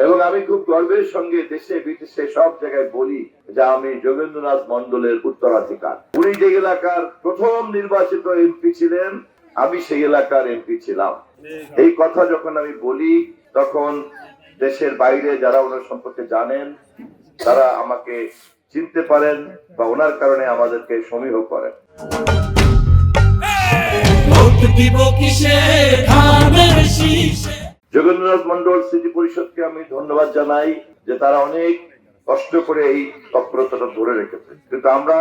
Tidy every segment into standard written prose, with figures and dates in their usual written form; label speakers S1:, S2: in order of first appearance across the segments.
S1: এবং আমি খুব গর্বের সঙ্গে দেশে বিদেশে সব জায়গায় বলি যে আমি যোগেন্দ্রনাথ মন্ডলের উত্তরাধিকার। উনি যে এলাকার প্রথম নির্বাচিত এমপি ছিলেন, আমি সেই এলাকার এমপি ছিলাম। এই কথা যখন আমি বলি তখন দেশের বাইরে যারা ওনার সম্পর্কে জানেন তারা আমাকে চিনতে পারেন বা ওনার কারণে আমাদেরকে সমীহ করেন। যোগেন্দ্রনাথ মন্ডল স্মৃতি পরিষদকে আমি ধন্যবাদ জানাই যে তারা অনেক কষ্ট করে এই তৎপরতাটা ধরে রেখেছে, কিন্তু আমরা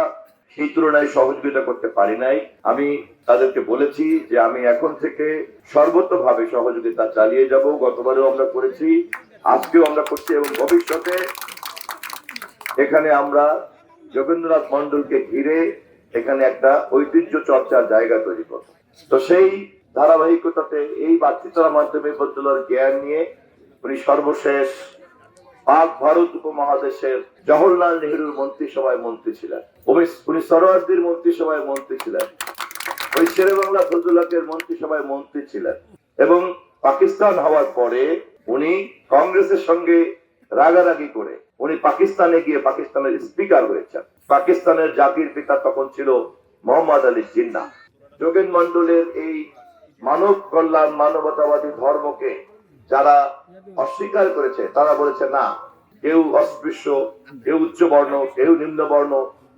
S1: সেই তুলনায় সহযোগিতা করতে পারি নাই। আমি তাদেরকে বলেছি যে আমি এখন থেকে সর্বতভাবে সহযোগিতা চালিয়ে যাব। গতবারেও আমরা করেছি, আজকেও আমরা করছি এবং ভবিষ্যতে এখানে আমরা যোগেন্দ্রনাথ মন্ডলকে ঘিরে এখানে একটা ঐতিহ্য চর্চার জায়গা তৈরি করব। তো সেই ধারাবাহিকতাতে এই বাতচিতার মাধ্যমে বদলার জ্ঞান নিয়ে উনি সর্বশেষ পাক ভারত উপমহাদেশের জওহরলাল নেহরুর মন্ত্রিসভায় মন্ত্রী ছিলেন, উনি সরোয়ার্দির মন্ত্রিসভায় মন্ত্রী ছিলেন, ওই শেরে বাংলা ফজলুল্লাহের মন্ত্রিসভায় মন্ত্রী ছিলেন এবং পাকিস্তান হওয়ার পরে উনি কংগ্রেসের সঙ্গে রাগারাগি করে উনি পাকিস্তানে গিয়ে পাকিস্তানের স্পিকার হয়েছেন। পাকিস্তানের জাতির পিতা তখন ছিল মোহাম্মদ আলী জিন্নাহ। যোগেন মন্ডলের এই মানব কল্যাণ মানবতাবাদী ধর্মকে যারা অস্বীকার করেছে তারা বলেছে না, কেউ অস্পৃশ্য, কেউ উচ্চ বর্ণ, কেউ নিম্ন বর্ণ,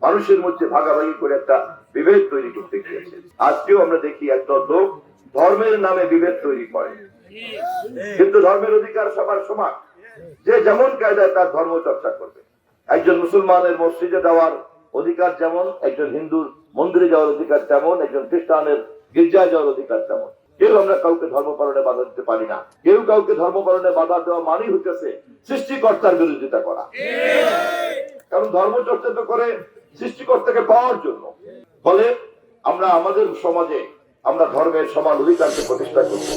S1: মানুষের মধ্যে ভাগাভাগি করে একটা বিভেদ তৈরি করতে গিয়েছে। আজকেও আমরা দেখি একদল লোক ধর্মের নামে বিভেদ তৈরি করে, কিন্তু ধর্মের অধিকার সবার সমান, যে যেমন কায়দায় তার ধর্ম চর্চা করবে। একজন মুসলমানের মসজিদে যাওয়ার অধিকার যেমন, একজন হিন্দুর মন্দিরে যাওয়ার অধিকার তেমন, একজন খ্রিস্টানের গির্জায় যাওয়ার অধিকার তেমন। কেউ আমরা কাউকে ধর্ম পালনে বাধা দিতে পারি না। কেউ কাউকে ধর্ম পালনে বাধা দেওয়া মানেই হইতেছে সৃষ্টিকর্তার বিরোধিতা করা, কারণ ধর্ম চর্চা তো করে সৃষ্টিকর্তাকে পাওয়ার জন্য। ফলে আমরা আমাদের সমাজে আমরা ধর্মের সমান অধিকারকে প্রতিষ্ঠা করছি।